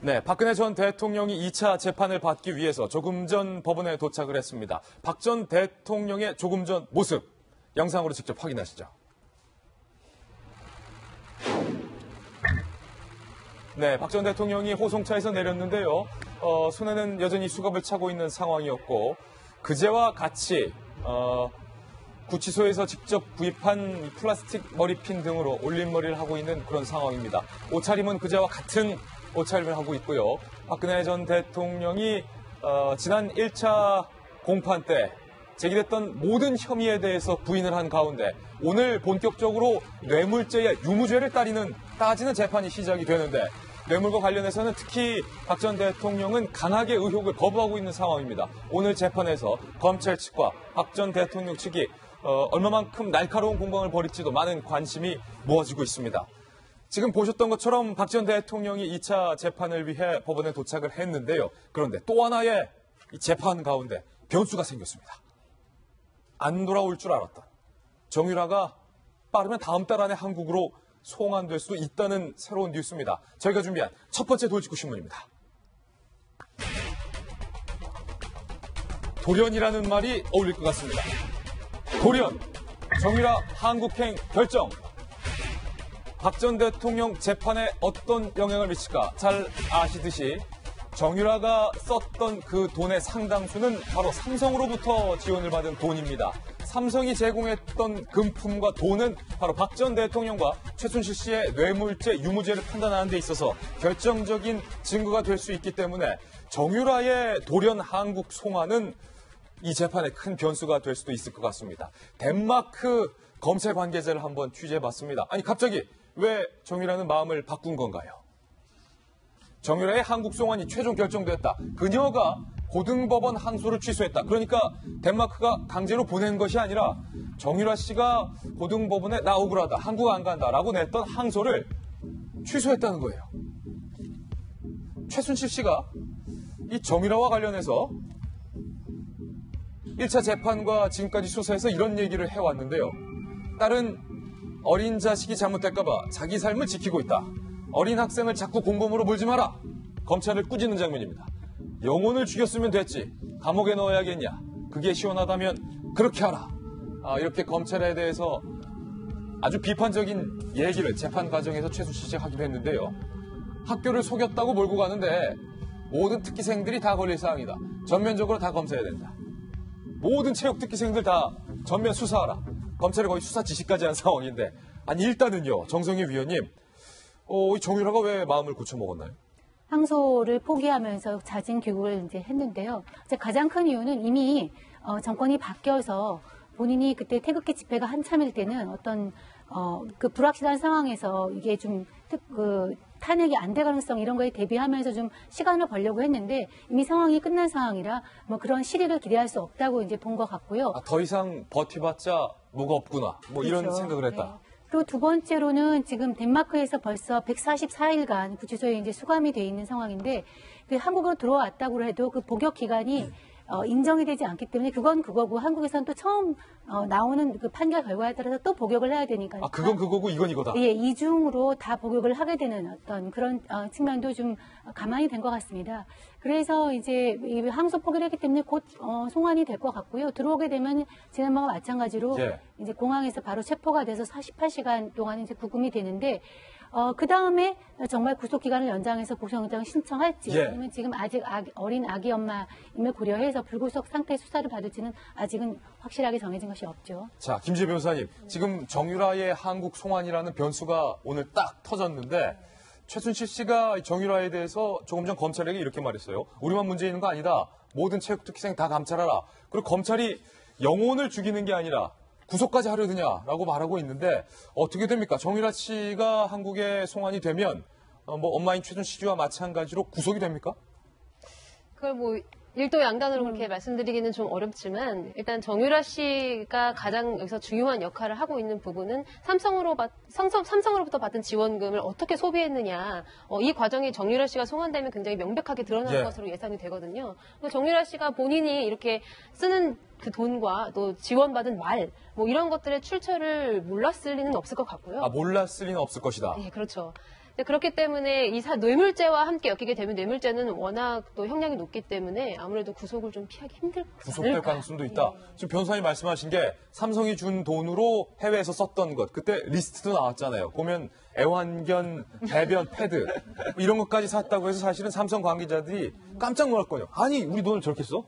네, 박근혜 전 대통령이 2차 재판을 받기 위해서 조금 전 법원에 도착을 했습니다. 박 전 대통령의 조금 전 모습, 영상으로 직접 확인하시죠. 네, 박 전 대통령이 호송차에서 내렸는데요. 손에는 여전히 수갑을 차고 있는 상황이었고, 그제와 같이 구치소에서 직접 구입한 플라스틱 머리핀 등으로 올림머리를 하고 있는 그런 상황입니다. 옷차림은 그제와 같은 옷차림을 하고 있고요. 박근혜 전 대통령이 지난 1차 공판 때 제기됐던 모든 혐의에 대해서 부인을 한 가운데 오늘 본격적으로 뇌물죄의 유무죄를 따지는 재판이 시작이 되는데, 뇌물과 관련해서는 특히 박 전 대통령은 강하게 의혹을 거부하고 있는 상황입니다. 오늘 재판에서 검찰 측과 박 전 대통령 측이 얼마만큼 날카로운 공방을 벌일지도 많은 관심이 모아지고 있습니다. 지금 보셨던 것처럼 박 전 대통령이 2차 재판을 위해 법원에 도착을 했는데요. 그런데 또 하나의 이 재판 가운데 변수가 생겼습니다. 안 돌아올 줄 알았던 정유라가 빠르면 다음 달 안에 한국으로 송환될 수도 있다는 새로운 뉴스입니다. 저희가 준비한 첫 번째 돌직구 신문입니다. 돌연이라는 말이 어울릴 것 같습니다. 돌연, 정유라 한국행 결정. 박 전 대통령 재판에 어떤 영향을 미칠까? 잘 아시듯이 정유라가 썼던 그 돈의 상당수는 바로 삼성으로부터 지원을 받은 돈입니다. 삼성이 제공했던 금품과 돈은 바로 박 전 대통령과 최순실 씨의 뇌물죄, 유무죄를 판단하는 데 있어서 결정적인 증거가 될 수 있기 때문에 정유라의 돌연 한국 송환은 이 재판에 큰 변수가 될 수도 있을 것 같습니다. 덴마크 검찰 관계자를 한번 취재해봤습니다. 아니 갑자기 왜 정유라는 마음을 바꾼 건가요? 정유라의 한국 송환이 최종 결정됐다. 그녀가 고등법원 항소를 취소했다. 그러니까 덴마크가 강제로 보낸 것이 아니라 정유라 씨가 고등법원에 나 억울하다, 한국 안 간다라고 냈던 항소를 취소했다는 거예요. 최순실 씨가 이 정유라와 관련해서 1차 재판과 지금까지 수사에서 이런 얘기를 해왔는데요. 딸은 어린 자식이 잘못될까봐 자기 삶을 지키고 있다. 어린 학생을 자꾸 공범으로 몰지 마라. 검찰을 꾸짖는 장면입니다. 영혼을 죽였으면 됐지. 감옥에 넣어야겠냐. 그게 시원하다면 그렇게 하라. 이렇게 검찰에 대해서 아주 비판적인 얘기를 재판 과정에서 최순실 씨가 하기도 했는데요. 학교를 속였다고 몰고 가는데 모든 특기생들이 다 걸릴 사항이다. 전면적으로 다 검사해야 된다. 모든 체육 특기생들 다 전면 수사하라. 검찰이 거의 수사 지시까지 한 상황인데, 아니 일단은요, 정성희 위원님, 이 정유라가 왜 마음을 고쳐먹었나요? 항소를 포기하면서 자진 귀국을 이제 했는데요. 가장 큰 이유는 이미 정권이 바뀌어서 본인이 그때 태극기 집회가 한참일 때는 어떤 그 불확실한 상황에서 이게 좀 탄핵이 안 될 가능성 이런 거에 대비하면서 좀 시간을 벌려고 했는데 이미 상황이 끝난 상황이라 뭐 그런 실익을 기대할 수 없다고 이제 본 것 같고요. 더 이상 버티봤자 뭐가 없구나. 뭐 그렇죠. 이런 생각을 했다. 네. 그리고 두 번째로는 지금 덴마크에서 벌써 144일간 구치소에 이제 수감이 돼 있는 상황인데 한국으로 들어왔다고 해도 그 복역 기간이 인정이 되지 않기 때문에 그건 그거고 한국에서는 또 처음 나오는 그 판결 결과에 따라서 또 복역을 해야 되니까. 그건 그거고 이건 이거다. 예, 이중으로 다 복역을 하게 되는 어떤 그런 측면도 좀 가만히 된 것 같습니다. 그래서 이제 항소 포기를 했기 때문에 곧 송환이 될 것 같고요. 들어오게 되면 지난번과 마찬가지로 이제 공항에서 바로 체포가 돼서 48시간 동안 이제 구금이 되는데 그 다음에 정말 구속기간을 연장해서 구속영장 신청할지 아니면 지금 아직 어린 아기 엄마임을 고려해서 불구속 상태 수사를 받을지는 아직은 확실하게 정해진 것이 없죠. 자, 김지혜 변호사님, 지금 정유라의 한국 송환이라는 변수가 오늘 딱 터졌는데 최순실 씨가 정유라에 대해서 조금 전 검찰에게 이렇게 말했어요. 우리만 문제 있는 거 아니다. 모든 체육특기생 다 감찰하라. 그리고 검찰이 영혼을 죽이는 게 아니라 구속까지 하려느냐라고 말하고 있는데 어떻게 됩니까? 정유라 씨가 한국에 송환이 되면 뭐 엄마인 최순실 씨와 마찬가지로 구속이 됩니까? 그걸 뭐 일도 양단으로 그렇게 말씀드리기는 좀 어렵지만 일단 정유라 씨가 가장 여기서 중요한 역할을 하고 있는 부분은 삼성으로부터 받은 지원금을 어떻게 소비했느냐. 이 과정이 정유라 씨가 송환되면 굉장히 명백하게 드러날 것으로 예상이 되거든요. 정유라 씨가 본인이 이렇게 쓰는 그 돈과 또 지원받은 말, 뭐 이런 것들의 출처를 몰랐을 리는 없을 것 같고요. 몰랐을 리는 없을 것이다. 네, 그렇죠. 그렇기 때문에 이 뇌물죄와 함께 엮이게 되면 뇌물죄는 워낙 또 형량이 높기 때문에 아무래도 구속을 좀 피하기 힘들 것 구속될 않을까. 가능성도 있다. 지금 변호사님 말씀하신 게 삼성이 준 돈으로 해외에서 썼던 것, 그때 리스트도 나왔잖아요. 보면 애완견, 배변, 패드 이런 것까지 샀다고 해서 사실은 삼성 관계자들이 깜짝 놀랄 거예요. 아니, 우리 돈을 저렇게 써?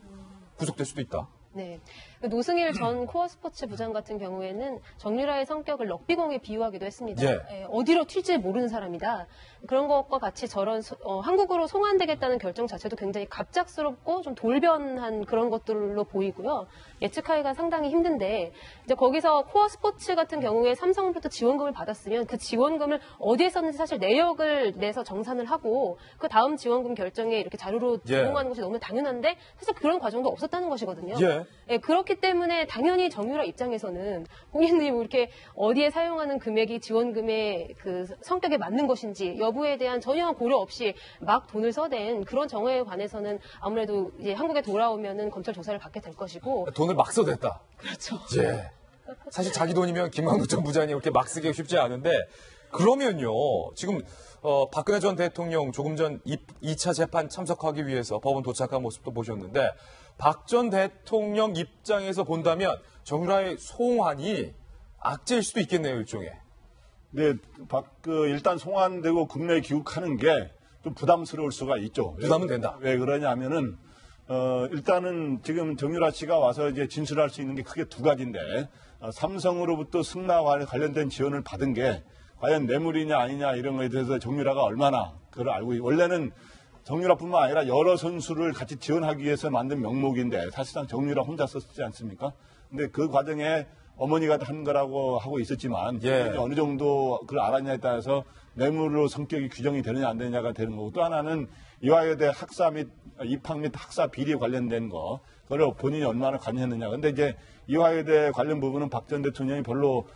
구속될 수도 있다. 네. 노승일 전 코어 스포츠 부장 같은 경우에는 정유라의 성격을 럭비공에 비유하기도 했습니다. 예. 어디로 튈지 모르는 사람이다. 그런 것과 같이 저런 한국으로 송환되겠다는 결정 자체도 굉장히 갑작스럽고 좀 돌변한 그런 것들로 보이고요. 예측하기가 상당히 힘든데 이제 거기서 코어 스포츠 같은 경우에 삼성으로부터 지원금을 받았으면 그 지원금을 어디에 썼는지 사실 내역을 내서 정산을 하고 그 다음 지원금 결정에 이렇게 자료로 예. 제공하는 것이 너무 당연한데 사실 그런 과정도 없었다는 것이거든요. 예. 예, 그렇기 때문에 당연히 정유라 입장에서는 본인이 뭐 이렇게 어디에 사용하는 금액이 지원금의 그 성격에 맞는 것인지 여부에 대한 전혀 고려 없이 막 돈을 써댄 그런 정황에 관해서는 아무래도 이제 한국에 돌아오면은 검찰 조사를 받게 될 것이고. 돈을 막 써댔다. 그렇죠. 예. 사실 자기 돈이면 김만국 전 부장이 이렇게 막 쓰기가 쉽지 않은데 그러면요. 지금 박근혜 전 대통령 조금 전 2차 재판 참석하기 위해서 법원 도착한 모습도 보셨는데 박 전 대통령 입장에서 본다면 정유라의 송환이 악재일 수도 있겠네요, 일종의. 네, 일단 송환되고 국내에 귀국하는 게 좀 부담스러울 수가 있죠. 부담은 된다. 왜 그러냐면은, 일단은 지금 정유라 씨가 와서 이제 진술할 수 있는 게 크게 두 가지인데, 삼성으로부터 승낙과 관련된 지원을 받은 게 과연 뇌물이냐 아니냐 이런 거에 대해서 정유라가 얼마나 그걸 알고, 원래는 정유라뿐만 아니라 여러 선수를 같이 지원하기 위해서 만든 명목인데 사실상 정유라 혼자 썼지 않습니까? 근데 그 과정에 어머니가 한 거라고 하고 있었지만 예. 어느 정도 그걸 알았냐에 따라서 뇌물로 성격이 규정이 되느냐 안 되느냐가 되는 거고 또 하나는 이화여대 학사 및 입학 및 학사 비리에 관련된 거 그걸 본인이 얼마나 관여했느냐. 근데 이제 이화여대 관련 부분은 박 전 대통령이 별로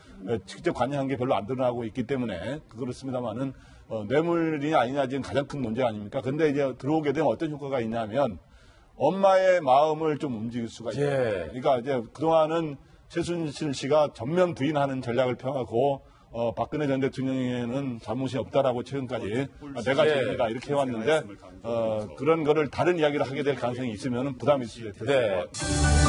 직접 관여한 게 별로 안 드러나고 있기 때문에 그렇습니다만은 뇌물이냐 아니냐 지금 가장 큰 문제가 아닙니까? 근데 이제 들어오게 되면 어떤 효과가 있냐면 엄마의 마음을 좀 움직일 수가 있어요. 예. 그러니까 이제 그동안은 최순실 씨가 전면 부인하는 전략을 펴고 박근혜 전 대통령에는 잘못이 없다라고 최근까지 내가 예. 죄인이다 이렇게 해왔는데 그런 거를 다른 이야기를 하게 될 가능성이 있으면 부담이 있을 것 같아요. 네.